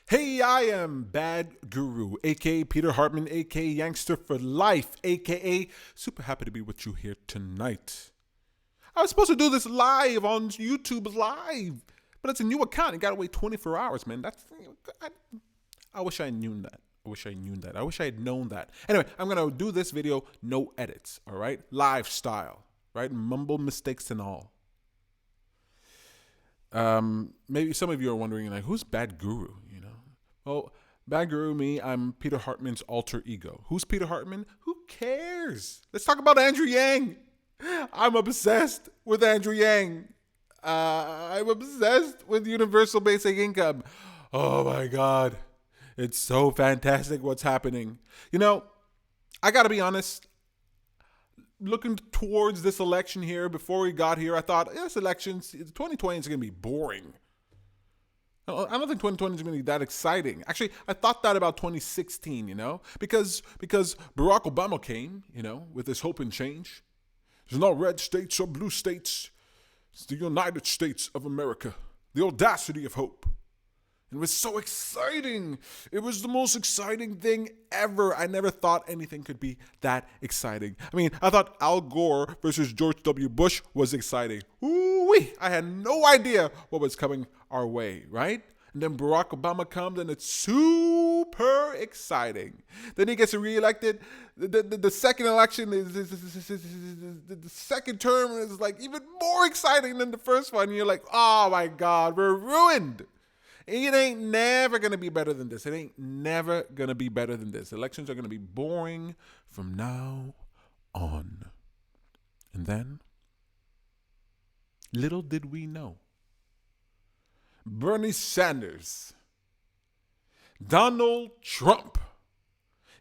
Hey, I am Bad Guru, aka Peter Hartman, aka Youngster for Life, aka super happy to be with you here tonight. I was supposed to do this live on YouTube Live, but it's a new account. You gotta wait 24 hours, man. I wish I knew that. I wish I had known that. Anyway, I'm gonna do this video, no edits, all right? Live style, right? Mumble mistakes and all. Maybe some of you are wondering, like, who's Bad Guru, you know? Well, Bad Guru, me, I'm Peter Hartman's alter ego. Who's Peter Hartman? Who cares? Let's talk about Andrew Yang. I'm obsessed with Andrew Yang. I'm obsessed with universal basic income. Oh my God. It's so fantastic what's happening. You know, I gotta be honest, looking towards this election here, before we got here, I thought, this election, 2020 is going to be boring. I don't think 2020 is going to be that exciting. Actually, I thought that about 2016, you know, because Barack Obama came, you know, with his hope and change. There's no red states or blue states. It's the United States of America, the audacity of hope. It was so exciting. It was the most exciting thing ever. I never thought anything could be that exciting. I mean, I thought Al Gore versus George W. Bush was exciting. Ooh-wee. I had no idea what was coming our way, right? And then Barack Obama comes and it's super exciting. Then he gets reelected. The second election the second term is like even more exciting than the first one. You're like, oh my God, we're ruined. It ain't never going to be better than this. It ain't never going to be better than this. Elections are going to be boring from now on. And then, little did we know, Bernie Sanders, Donald Trump,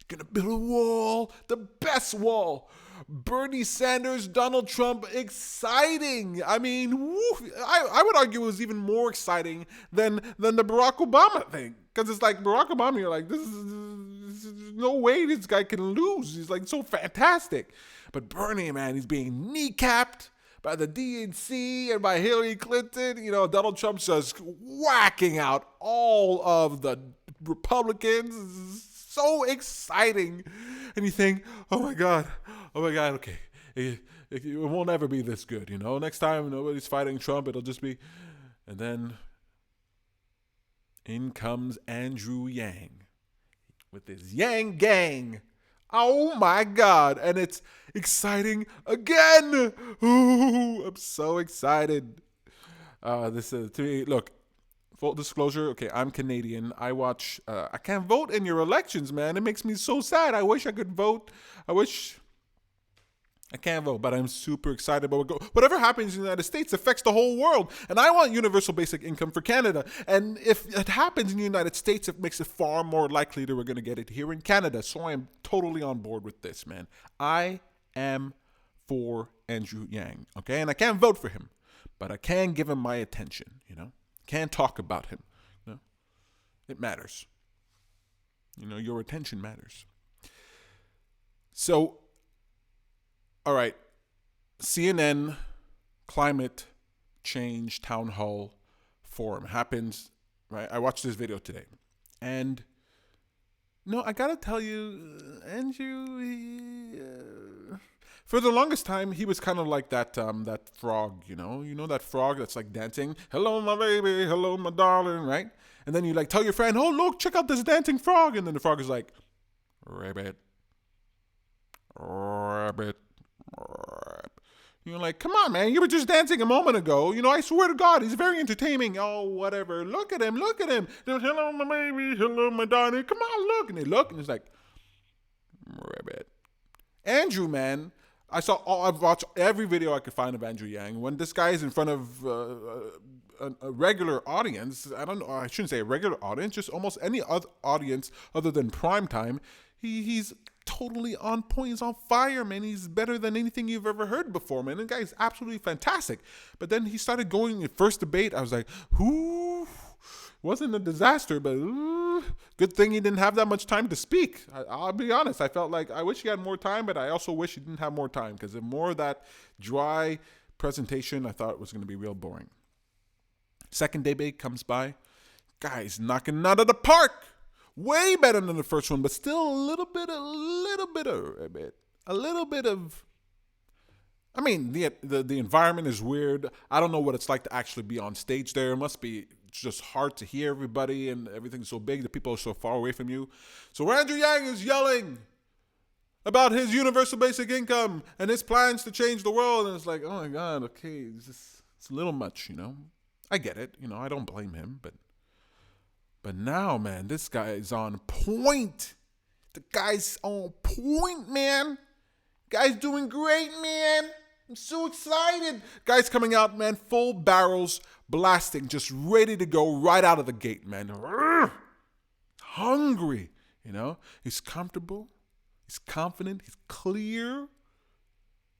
going to build a wall, the best wall. Bernie Sanders, Donald Trump, exciting. I mean, I would argue it was even more exciting than the Barack Obama thing. Because it's like Barack Obama, you're like, this is no way this guy can lose. He's like so fantastic. But Bernie, man, he's being kneecapped by the DNC and by Hillary Clinton. You know, Donald Trump's just whacking out all of the Republicans. So exciting. And you think, oh my God, okay. It won't ever be this good, you know. Next time nobody's fighting Trump, it'll just be. And then in comes Andrew Yang with his Yang gang. Oh my God. And it's exciting again. Ooh, I'm so excited. This is to me, look. Full disclosure, okay, I'm Canadian. I can't vote in your elections, man. It makes me so sad. I wish I could vote. I can't vote, but I'm super excited about whatever happens in the United States affects the whole world. And I want universal basic income for Canada. And if it happens in the United States, it makes it far more likely that we're going to get it here in Canada. So I am totally on board with this, man. I am for Andrew Yang, okay? And I can't vote for him, but I can give him my attention, you know? Can't talk about him. You know? It matters. You know, your attention matters. So, all right, CNN Climate Change Town Hall Forum happens, right? I watched this video today. And, no, I got to tell you, Andrew, for the longest time, he was kind of like that frog, you know that frog that's like dancing, hello, my baby, hello, my darling, right? And then you like tell your friend, oh, look, check out this dancing frog. And then the frog is like, rabbit. You're like, come on, man, you were just dancing a moment ago. You know, I swear to God, he's very entertaining. Oh, whatever. Look at him. Hello, my baby, hello, my darling. Come on, look. And they look, and it's like, rabbit. Andrew, man. I've watched every video I could find of Andrew Yang. When this guy is in front of a regular audience, I shouldn't say a regular audience, just almost any other audience other than primetime, he's totally on point. He's on fire, man. He's better than anything you've ever heard before, man. The guy is absolutely fantastic. But then he started going in first debate. I was like, whoo. Wasn't a disaster, but good thing he didn't have that much time to speak. I'll be honest. I felt like I wish he had more time, but I also wish he didn't have more time because the more of that dry presentation, I thought it was going to be real boring. Second debate comes by. Guy's knocking out of the park. Way better than the first one, but still a little bit of. I mean, the environment is weird. I don't know what it's like to actually be on stage there. It must be just hard to hear everybody, and everything's so big. The people are so far away from you. So Andrew Yang is yelling about his universal basic income and his plans to change the world. And it's like, oh my God, okay, it's a little much, I get it. I don't blame him, but now, man, this guy is on point. The guy's on point, man. Guy's doing great, man. I'm so excited. Guy's coming out, man, full barrels, blasting, just ready to go right out of the gate, man. Hungry, He's comfortable. He's confident. He's clear.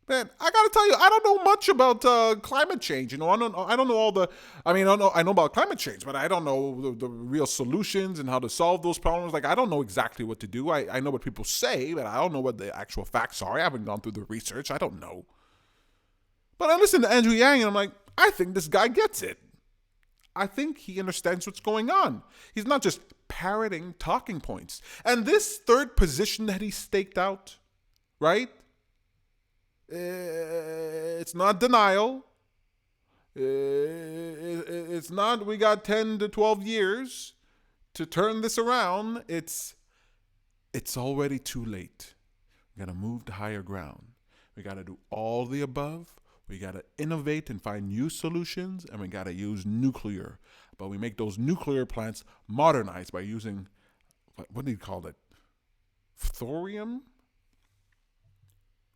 Man, I gotta tell you, I don't know much about climate change. I don't know all the. I know about climate change, but I don't know the real solutions and how to solve those problems. Like, I don't know exactly what to do. I know what people say, but I don't know what the actual facts are. I haven't gone through the research. I don't know. But I listen to Andrew Yang, and I'm like, I think this guy gets it. I think he understands what's going on. He's not just parroting talking points. And this third position that he staked out, right? It's not denial. It's not we got 10 to 12 years to turn this around. It's already too late. We got to move to higher ground. We got to do all the above. We got to innovate and find new solutions, and we got to use nuclear. But we make those nuclear plants modernized by using, what do you call it? Thorium?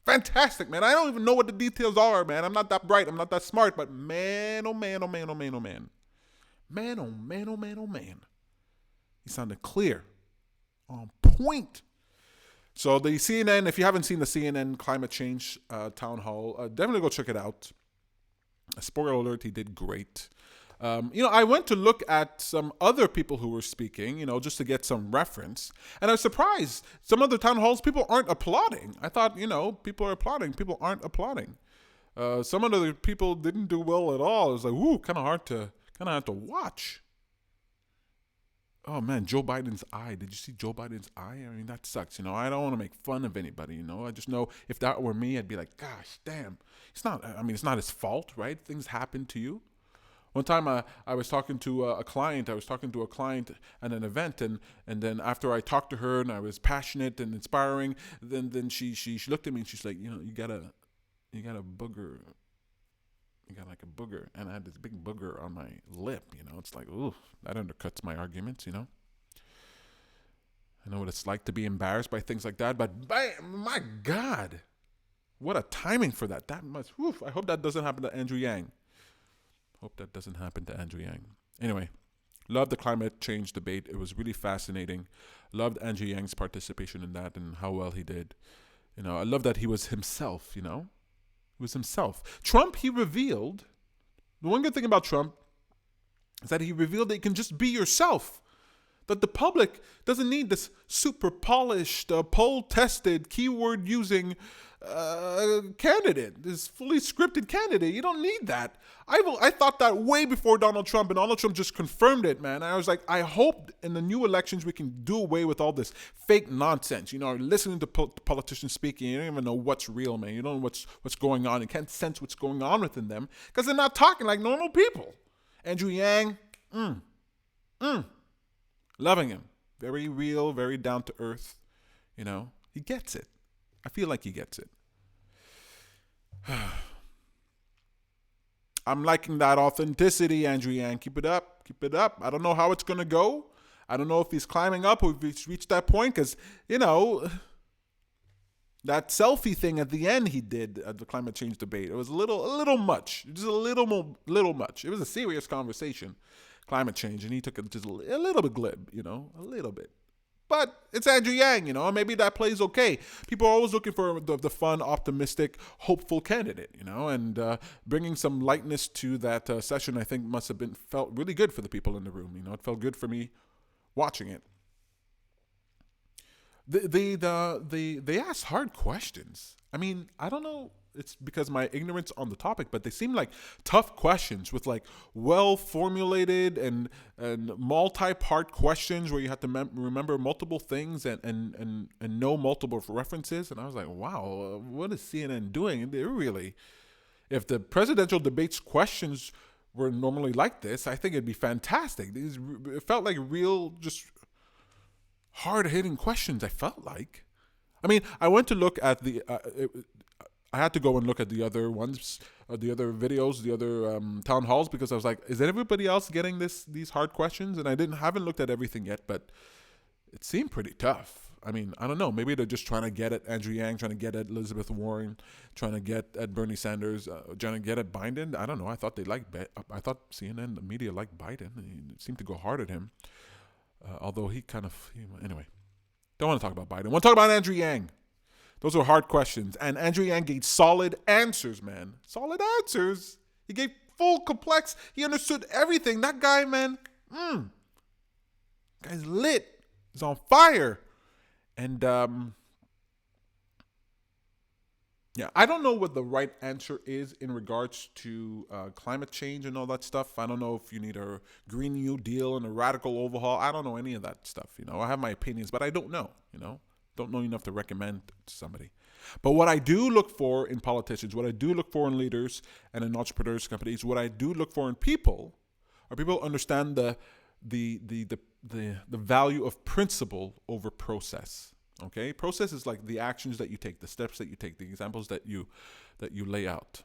Fantastic, man. I don't even know what the details are, man. I'm not that bright. I'm not that smart. But man, oh man, oh man, oh man, oh man. Man, oh man, oh man, oh man. He sounded clear. On point. So the CNN, if you haven't seen the CNN climate change town hall, definitely go check it out. Spoiler alert, he did great. I went to look at some other people who were speaking, just to get some reference. And I was surprised. Some other town halls, people aren't applauding. I thought, people are applauding. People aren't applauding. Some of the people didn't do well at all. It was like, ooh, kind of hard to watch. Oh, man, Joe Biden's eye. Did you see Joe Biden's eye? I mean, that sucks. I don't want to make fun of anybody, I just know if that were me, I'd be like, gosh, damn. It's not his fault, right? Things happen to you. One time I was talking to a client. I was talking to a client at an event, and then after I talked to her and I was passionate and inspiring, then she looked at me and she's like, you got a booger. You got like a booger, and I had this big booger on my lip. It's like, ooh, that undercuts my arguments. I know what it's like to be embarrassed by things like that, but my God, what a timing for that. That must. Oof, I hope that doesn't happen to Andrew Yang. Anyway, loved the climate change debate. It was really fascinating. Loved Andrew Yang's participation in that and how well he did. I love that he was himself, He was himself. Trump, he revealed, the one good thing about Trump is that he revealed that you can just be yourself. That the public doesn't need this super polished, poll-tested, keyword-using candidate, this fully scripted candidate. You don't need that. I thought that way before Donald Trump, and Donald Trump just confirmed it, man. I was like, I hope in the new elections we can do away with all this fake nonsense. Listening to politicians speaking, you don't even know what's real, man. You don't know what's going on. You can't sense what's going on within them because they're not talking like normal people. Andrew Yang, loving him. Very real, very down to earth. He gets it. I feel like he gets it. I'm liking that authenticity, Andrew Yang. Keep it up. Keep it up. I don't know how it's going to go. I don't know if he's climbing up or if he's reached that point because, that selfie thing at the end he did at the climate change debate, it was a little much. Just a little much. It was a serious conversation, climate change, and he took it just a little bit glib, a little bit. But it's Andrew Yang, maybe that plays okay. People are always looking for the fun, optimistic, hopeful candidate, and bringing some lightness to that session, I think must have felt really good for the people in the room. It felt good for me watching it. They asked hard questions. I mean, I don't know it's because my ignorance on the topic, but they seem like tough questions with like well formulated and multi-part questions where you have to remember multiple things and know multiple references. And I was like, wow, what is CNN doing? They're really, if the presidential debates questions were normally like this, I think it'd be fantastic. It felt like real, just hard-hitting questions. I felt like. I mean, I went to look at I had to go and look at the other ones, the other videos, the other town halls, because I was like, is everybody else getting these hard questions? And I haven't looked at everything yet, but it seemed pretty tough. I mean, I don't know. Maybe they're just trying to get at Andrew Yang, trying to get at Elizabeth Warren, trying to get at Bernie Sanders, trying to get at Biden. I don't know. I thought I thought CNN, the media liked Biden. It seemed to go hard at him, although he kind of anyway. Don't want to talk about Biden. I want to talk about Andrew Yang. Those were hard questions. And Andrew Yang gave solid answers, man. Solid answers. He gave full complex. He understood everything. That guy, man, guy's lit. He's on fire. And, I don't know what the right answer is in regards to climate change and all that stuff. I don't know if you need a Green New Deal and a radical overhaul. I don't know any of that stuff. I have my opinions, but I don't know, Don't know enough to recommend to somebody. But what I do look for in politicians, what I do look for in leaders and in entrepreneurs, companies, what I do look for in people are people who understand the value of principle over process. Okay, process is like the actions that you take, the steps that you take, the examples that you lay out.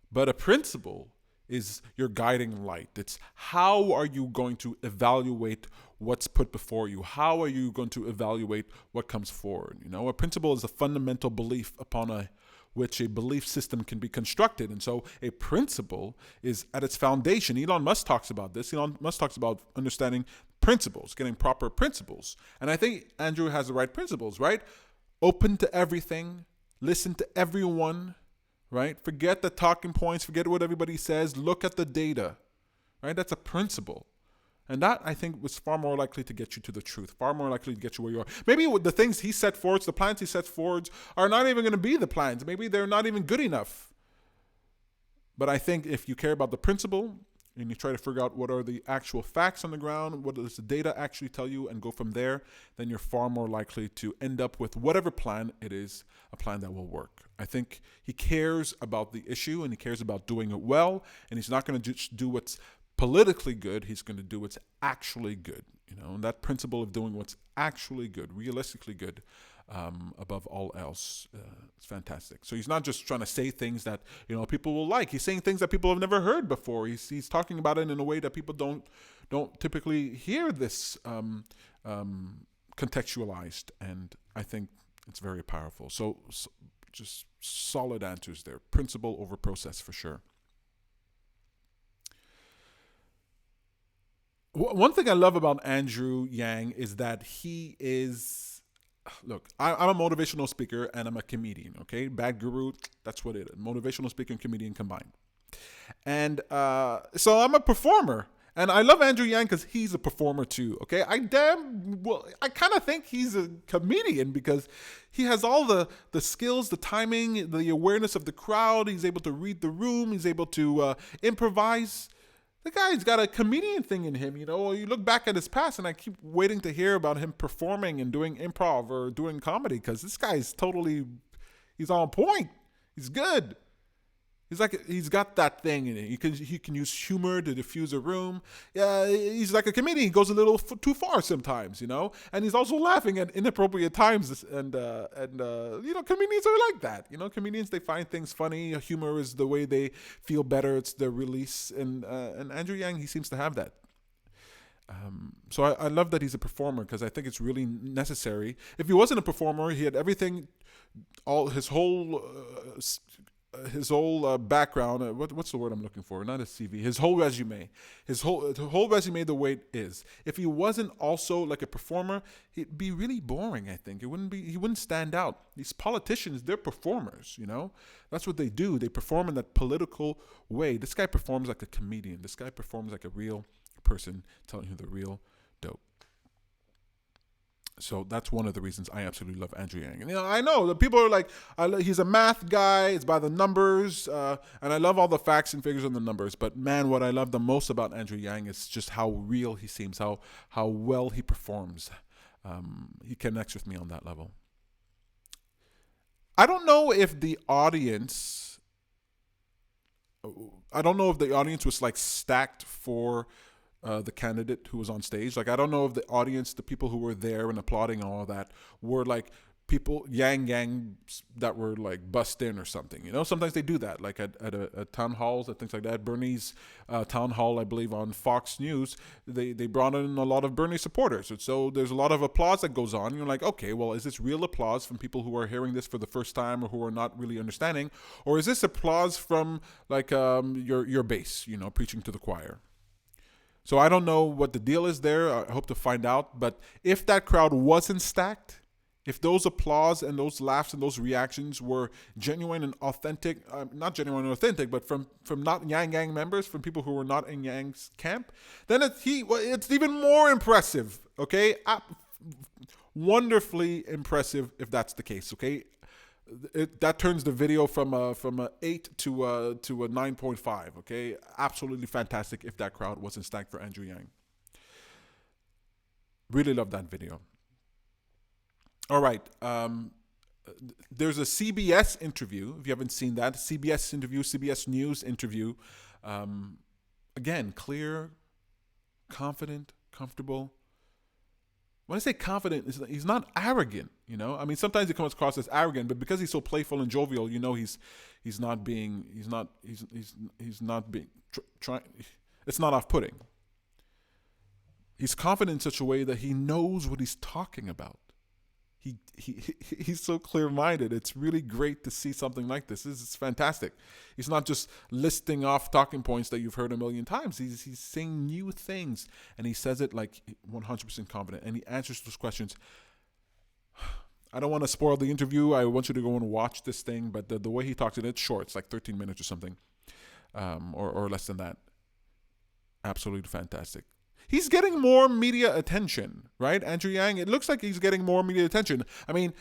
But a principle is your guiding light. It's how are you going to evaluate what's put before you? How are you going to evaluate what comes forward? A principle is a fundamental belief upon which a belief system can be constructed. And so a principle is at its foundation. Elon Musk talks about this. Elon Musk talks about understanding principles, getting proper principles. And I think Andrew has the right principles, right? Open to everything, listen to everyone, right? Forget the talking points, forget what everybody says, look at the data, right? That's a principle. And that, I think, was far more likely to get you to the truth, far more likely to get you where you are. Maybe the things he set forward, the plans he sets forward, are not even going to be the plans. Maybe they're not even good enough. But I think if you care about the principle and you try to figure out what are the actual facts on the ground, what does the data actually tell you, and go from there, then you're far more likely to end up with whatever plan it is, a plan that will work. I think he cares about the issue and he cares about doing it well, and he's not going to just do what's politically good, he's going to do what's actually good, and that principle of doing what's actually good, realistically good, above all else, it's fantastic. So he's not just trying to say things that, people will like. He's saying things that people have never heard before. He's talking about it in a way that people don't typically hear this contextualized, and I think it's very powerful. So just solid answers there. Principle over process for sure. One thing I love about Andrew Yang is that he is, look, I'm a motivational speaker and I'm a comedian, okay? Bad guru, that's what it is. Motivational speaker and comedian combined. And so I'm a performer. And I love Andrew Yang because he's a performer too, okay? I kind of think he's a comedian because he has all the skills, the timing, the awareness of the crowd. He's able to read the room. He's able to improvise. The guy's got a comedian thing in him, You look back at his past, and I keep waiting to hear about him performing and doing improv or doing comedy because this guy's he's on point. He's good. He's got that thing in it. He can use humor to diffuse a room. Yeah, he's like a comedian. He goes a little too far sometimes, And he's also laughing at inappropriate times. And comedians are like that. Comedians, they find things funny. Humor is the way they feel better. It's their release. And Andrew Yang, he seems to have that. So I love that he's a performer because I think it's really necessary. If he wasn't a performer, he had everything, his whole background, what's the word I'm looking for? Not his CV, his whole resume, his whole resume the way it is. If he wasn't also like a performer, he'd be really boring. I think he wouldn't stand out. These politicians, they're performers. That's what they do. They perform in that political way. This guy performs like a comedian. This guy performs like a real person telling you the real dope. So that's one of the reasons I absolutely love Andrew Yang. And I know that people are like, he's a math guy. It's by the numbers, and I love all the facts and figures on the numbers. But man, what I love the most about Andrew Yang is just how real he seems, how well he performs. He connects with me on that level. I don't know if the audience was like stacked for the candidate who was on stage. Like, I don't know if the audience, the people who were there and applauding and all that, were like people, yanggang that were like bussed in or something. Sometimes they do that, like at town halls and things like that. Bernie's town hall, I believe, on Fox News, they brought in a lot of Bernie supporters. And so there's a lot of applause that goes on. You're like, okay, well, is this real applause from people who are hearing this for the first time or who are not really understanding? Or is this applause from like your base, preaching to the choir? So I don't know what the deal is there. I hope to find out. But if that crowd wasn't stacked, if those applause and those laughs and those reactions were genuine and authentic, not genuine and authentic, but from not Yang Gang members, from people who were not in Yang's camp, then it's even more impressive, okay? Wonderfully impressive if that's the case, okay? That turns the video from a 8 to a 9.5. Okay, absolutely fantastic. If that crowd wasn't stacked for Andrew Yang, really love that video. All right, there's a CBS interview. If you haven't seen that, CBS interview, CBS News interview. Again, clear, confident, comfortable. When I say confident, he's not arrogant, I mean, sometimes he comes across as arrogant, but because he's so playful and jovial, he's not being trying. It's not off-putting. He's confident in such a way that he knows what he's talking about. He's so clear-minded. It's really great to see something like this. This is fantastic. He's not just listing off talking points that you've heard a million times. He's saying new things, and he says it like 100% confident, and he answers those questions. I don't want to spoil the interview. I want you to go and watch this thing, but the way he talks, and it's short. It's like 13 minutes or something, or less than that. Absolutely fantastic. He's getting more media attention, right? Andrew Yang, it looks like he's getting more media attention. I mean,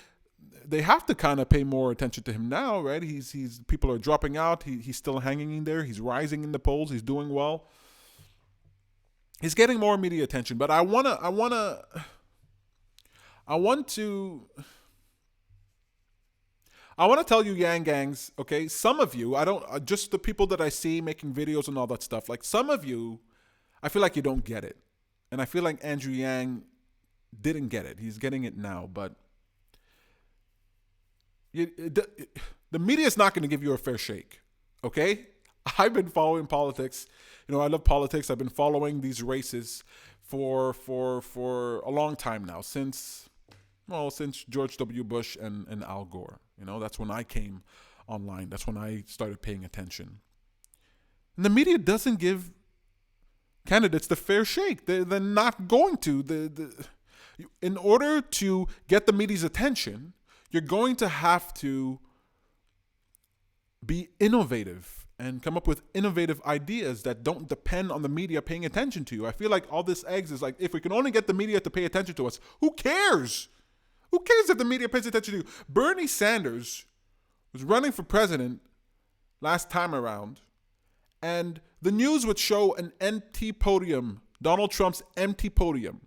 they have to kind of pay more attention to him now, right? He's people are dropping out. He's still hanging in there. He's rising in the polls. He's doing well. He's getting more media attention, but I want to tell you, Yang Gangs, okay? Some of you, just the people that I see making videos and all that stuff, like some of you, I feel like you don't get it. And I feel like Andrew Yang didn't get it. He's getting it now. But the media is not going to give you a fair shake. Okay? I've been following politics. I love politics. I've been following these races for a long time now. Since George W. Bush and Al Gore. That's when I came online. That's when I started paying attention. And the media doesn't give candidates the fair shake. They're not going to. In order to get the media's attention, you're going to have to be innovative and come up with innovative ideas that don't depend on the media paying attention to you. I feel like all this eggs is like, if we can only get the media to pay attention to us, who cares? Who cares if the media pays attention to you? Bernie Sanders was running for president last time around, and the news would show an empty podium, Donald Trump's empty podium.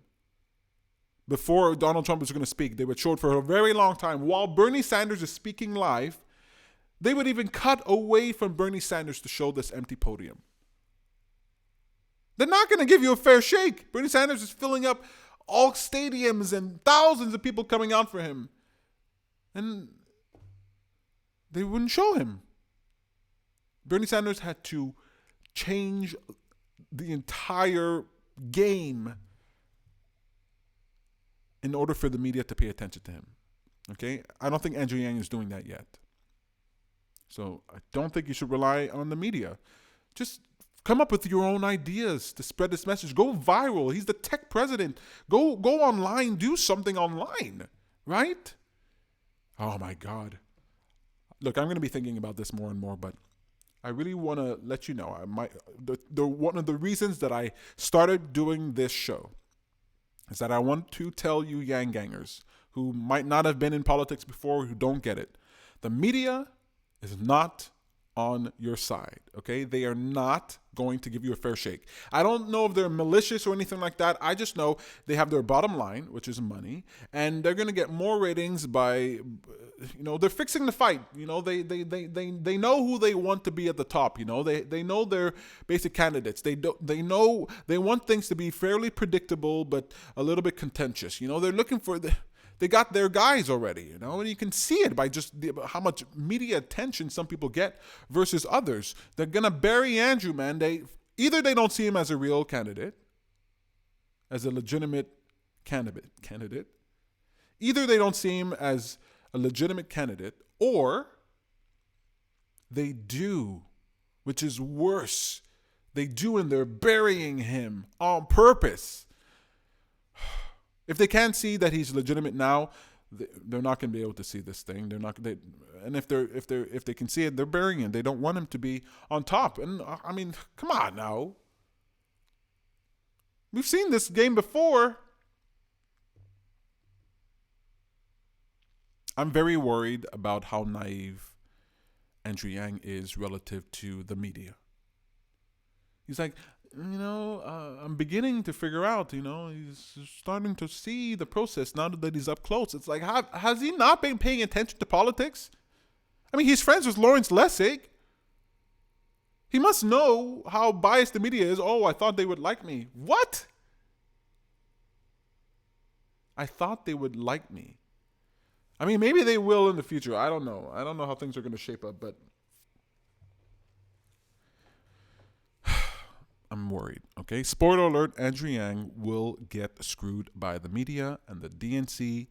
Before Donald Trump was going to speak, they would show it for a very long time. While Bernie Sanders is speaking live, they would even cut away from Bernie Sanders to show this empty podium. They're not going to give you a fair shake. Bernie Sanders is filling up all stadiums and thousands of people coming out for him. And they wouldn't show him. Bernie Sanders had to change the entire game in order for the media to pay attention to him. Okay? I don't think Andrew Yang is doing that yet. So I don't think you should rely on the media. Just come up with your own ideas to spread this message. Go viral. He's the tech president. Go online. Do something online. Right? Oh my God. Look, I'm going to be thinking about this more and more, but I really want to let you know, one of the reasons that I started doing this show is that I want to tell you yanggangers who might not have been in politics before, who don't get it. The media is not on your side, okay? They are not going to give you a fair shake. I don't know if they're malicious or anything like that. I just know they have their bottom line, which is money, and they're going to get more ratings by, they're fixing the fight. They know who they want to be at the top. They know their basic candidates. They know they want things to be fairly predictable, but a little bit contentious. They're looking for they got their guys already, and you can see it by just how much media attention some people get versus others. They're going to bury Andrew, man. Either they don't see him as a real candidate, as a legitimate candidate. Either they don't see him as a legitimate candidate, or they do, which is worse. They do, and they're burying him on purpose. If they can't see that he's legitimate now, they're not going to be able to see this thing. And if they can see it, they're burying it. They don't want him to be on top. And I mean, come on now. We've seen this game before. I'm very worried about how naive Andrew Yang is relative to the media. He's like, I'm beginning to figure out, he's starting to see the process now that he's up close. It's like, has he not been paying attention to politics? I mean, he's friends with Lawrence Lessig. He must know how biased the media is. Oh, I thought they would like me. What? I thought they would like me. I mean, maybe they will in the future. I don't know. I don't know how things are going to shape up, but I'm worried, okay? Spoiler alert, Andrew Yang will get screwed by the media and the DNC,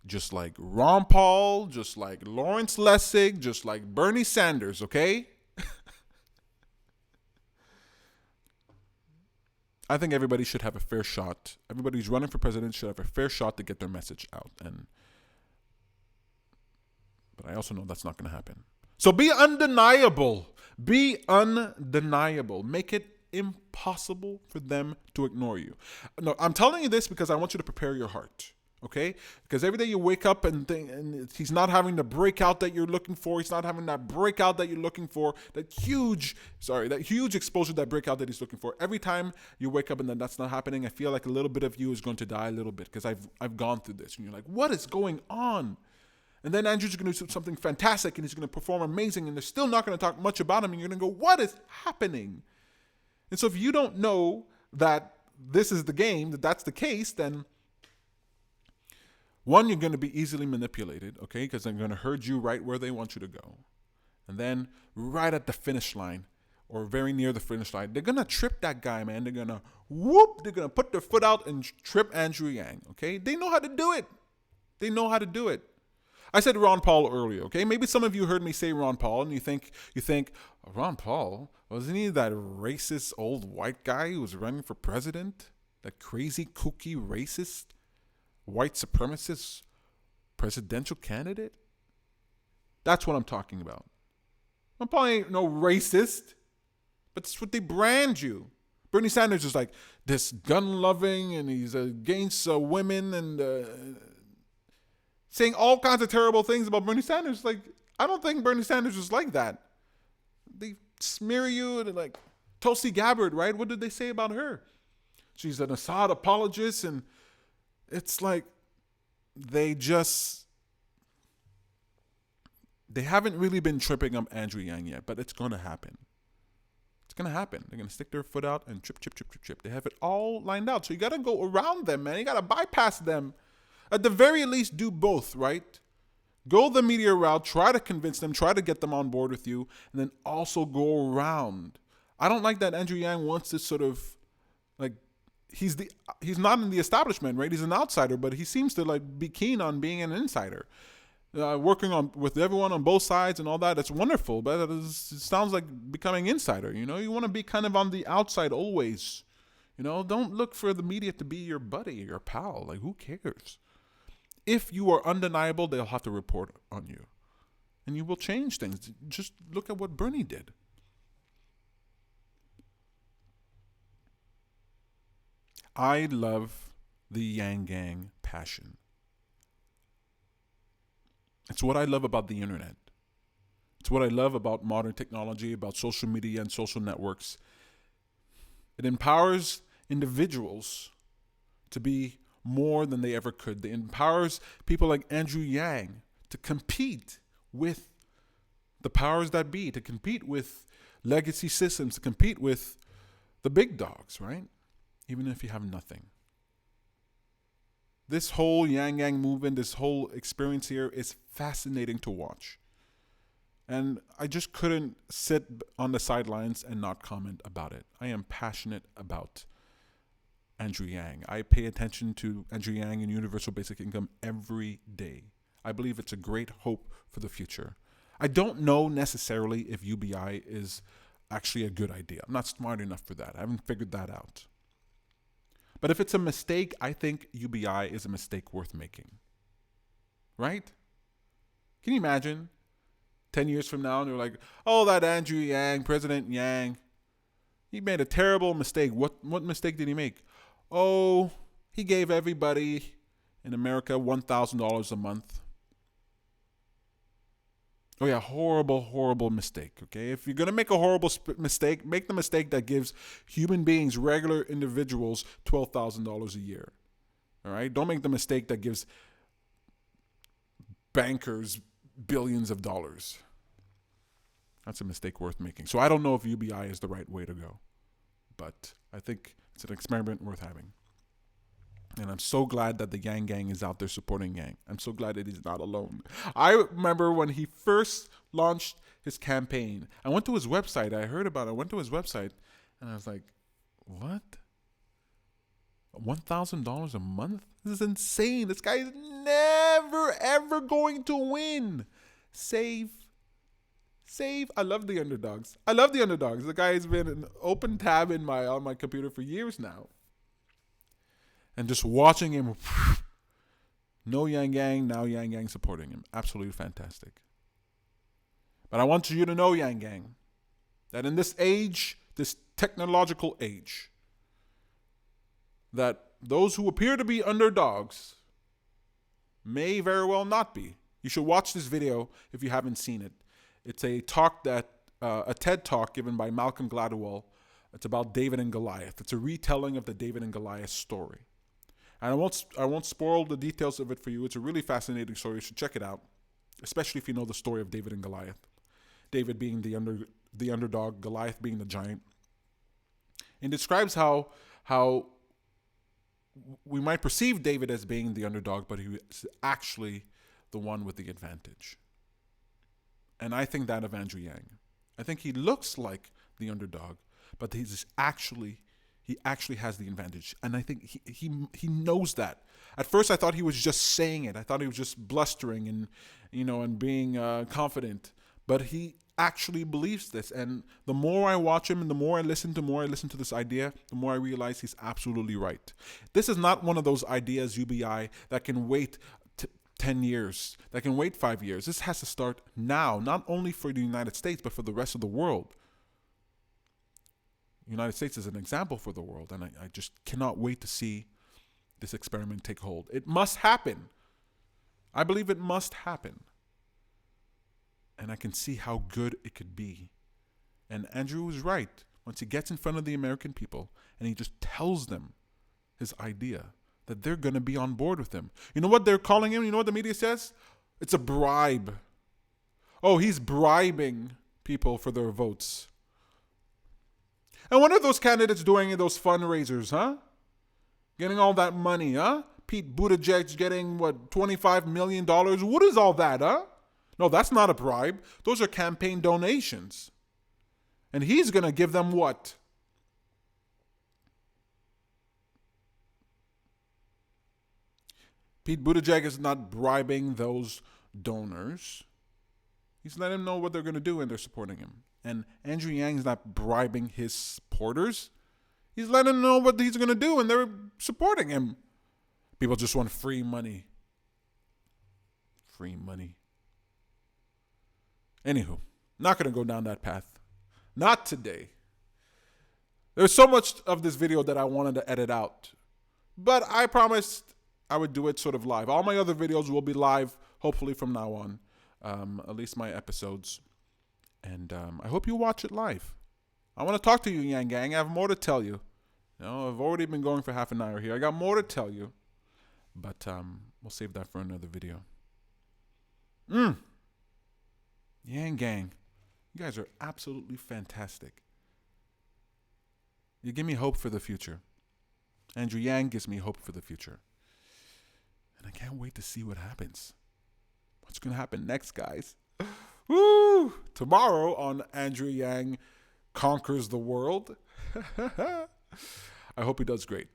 just like Ron Paul, just like Lawrence Lessig, just like Bernie Sanders, okay? I think everybody should have a fair shot. Everybody who's running for president should have a fair shot to get their message out. But I also know that's not going to happen. So be undeniable. Be undeniable. Make it impossible for them to ignore you. No, I'm telling you this because I want you to prepare your heart, okay? Because every day you wake up and he's not having the breakout that you're looking for. He's not having that breakout that you're looking for. That huge exposure, that breakout that he's looking for. Every time you wake up and then that's not happening, I feel like a little bit of you is going to die a little bit because I've gone through this. And you're like, what is going on? And then Andrew's going to do something fantastic and he's going to perform amazing and they're still not going to talk much about him and you're going to go, what is happening? And so if you don't know that this is the game, that's the case, then one, you're going to be easily manipulated, okay? Because they're going to herd you right where they want you to go. And then right at the finish line or very near the finish line, they're going to trip that guy, man. They're going to they're going to put their foot out and trip Andrew Yang, okay? They know how to do it. They know how to do it. I said Ron Paul earlier, okay? Maybe some of you heard me say Ron Paul and you think Ron Paul, wasn't he that racist old white guy who was running for president? That crazy, kooky, racist, white supremacist presidential candidate? That's what I'm talking about. Ron Paul ain't no racist, but that's what they brand you. Bernie Sanders is like this gun-loving and he's against women and saying all kinds of terrible things about Bernie Sanders. Like, I don't think Bernie Sanders is like that. They smear you and like Tulsi Gabbard, right? What did they say about her? She's an Assad apologist, and it's like they haven't really been tripping up Andrew Yang yet, but it's going to happen. It's going to happen. They're going to stick their foot out and trip. They have it all lined out. So you got to go around them, man. You got to bypass them. At the very least, do both, right? Go the media route, try to convince them, try to get them on board with you, and then also go around. I don't like that Andrew Yang wants to sort of, like, he's not in the establishment, right? He's an outsider, but he seems to like be keen on being an insider. Working with everyone on both sides and all that, it's wonderful, but it sounds like becoming insider. You want to be kind of on the outside always. Don't look for the media to be your buddy, your pal. Like, who cares? If you are undeniable, they'll have to report on you. And you will change things. Just look at what Bernie did. I love the yanggang passion. It's what I love about the internet. It's what I love about modern technology, about social media and social networks. It empowers individuals to be more than they ever could. It empowers people like Andrew Yang to compete with the powers that be, to compete with legacy systems, to compete with the big dogs, right? Even if you have nothing. This whole yanggang movement, this whole experience here is fascinating to watch. And I just couldn't sit on the sidelines and not comment about it. I am passionate about Andrew Yang. I pay attention to Andrew Yang and universal basic income every day. I believe it's a great hope for the future. I don't know necessarily if UBI is actually a good idea. I'm not smart enough for that. I haven't figured that out. But if it's a mistake, I think UBI is a mistake worth making. Right? Can you imagine 10 years from now and they're like, oh, that Andrew Yang, President Yang, he made a terrible mistake. What mistake did he make? Oh, he gave everybody in America $1,000 a month. Oh yeah, horrible, horrible mistake, okay? If you're going to make a horrible mistake, make the mistake that gives human beings, regular individuals, $12,000 a year, all right? Don't make the mistake that gives bankers billions of dollars. That's a mistake worth making. So I don't know if UBI is the right way to go, but I think it's an experiment worth having. And I'm so glad that the Yang Gang is out there supporting Yang. I'm so glad that he's not alone. I remember when he first launched his campaign, I went to his website. I heard about it. I went to his website and I was like, what? $1,000 a month? This is insane. This guy is never, ever going to win. Save. I love the underdogs. The guy's been an open tab on my computer for years now. And just watching him, no Yang Gang, now Yang Gang supporting him. Absolutely fantastic. But I want you to know, Yang Gang, that in this age, this technological age, that those who appear to be underdogs may very well not be. You should watch this video if you haven't seen it. It's a talk a TED talk given by Malcolm Gladwell. It's about David and Goliath. It's a retelling of the David and Goliath story. And I won't spoil the details of it for you. It's a really fascinating story. You should check it out, especially if you know the story of David and Goliath. David being the underdog, Goliath being the giant. It describes how we might perceive David as being the underdog, but he is actually the one with the advantage. And I think that of Andrew Yang. I think he looks like the underdog, but he actually has the advantage. And I think he knows that. At first I thought he was just saying it. I thought he was just blustering and being confident. But he actually believes this. And the more I watch him and the more I listen to this idea, the more I realize he's absolutely right. This is not one of those ideas, UBI, that can wait 10 years, that can wait 5 years. This has to start now, not only for the United States, but for the rest of the world. The United States is an example for the world, and I just cannot wait to see this experiment take hold. It must happen. I believe it must happen. And I can see how good it could be. And Andrew was right. Once he gets in front of the American people and he just tells them his idea, that they're going to be on board with him. You know what they're calling him? You know what the media says? It's a bribe. Oh, he's bribing people for their votes. And what are those candidates doing in those fundraisers, huh? Getting all that money, huh? Pete Buttigieg getting, $25 million? What is all that, huh? No, that's not a bribe. Those are campaign donations. And he's going to give them what? Pete Buttigieg is not bribing those donors. He's letting them know what they're going to do and they're supporting him. And Andrew Yang is not bribing his supporters. He's letting them know what he's going to do and they're supporting him. People just want free money. Free money. Anywho, not going to go down that path. Not today. There's so much of this video that I wanted to edit out. But I promised I would do it sort of live. All my other videos will be live, hopefully from now on, at least my episodes. And I hope you watch it live. I want to talk to you, Yang Gang. I have more to tell you. I've already been going for half an hour here. I got more to tell you. But we'll save that for another video. Yang Gang. You guys are absolutely fantastic. You give me hope for the future. Andrew Yang gives me hope for the future. And I can't wait to see what happens. What's going to happen next, guys? Woo! Tomorrow on Andrew Yang Conquers the World. I hope he does great.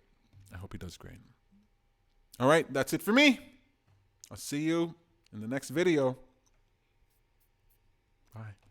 All right, that's it for me. I'll see you in the next video. Bye.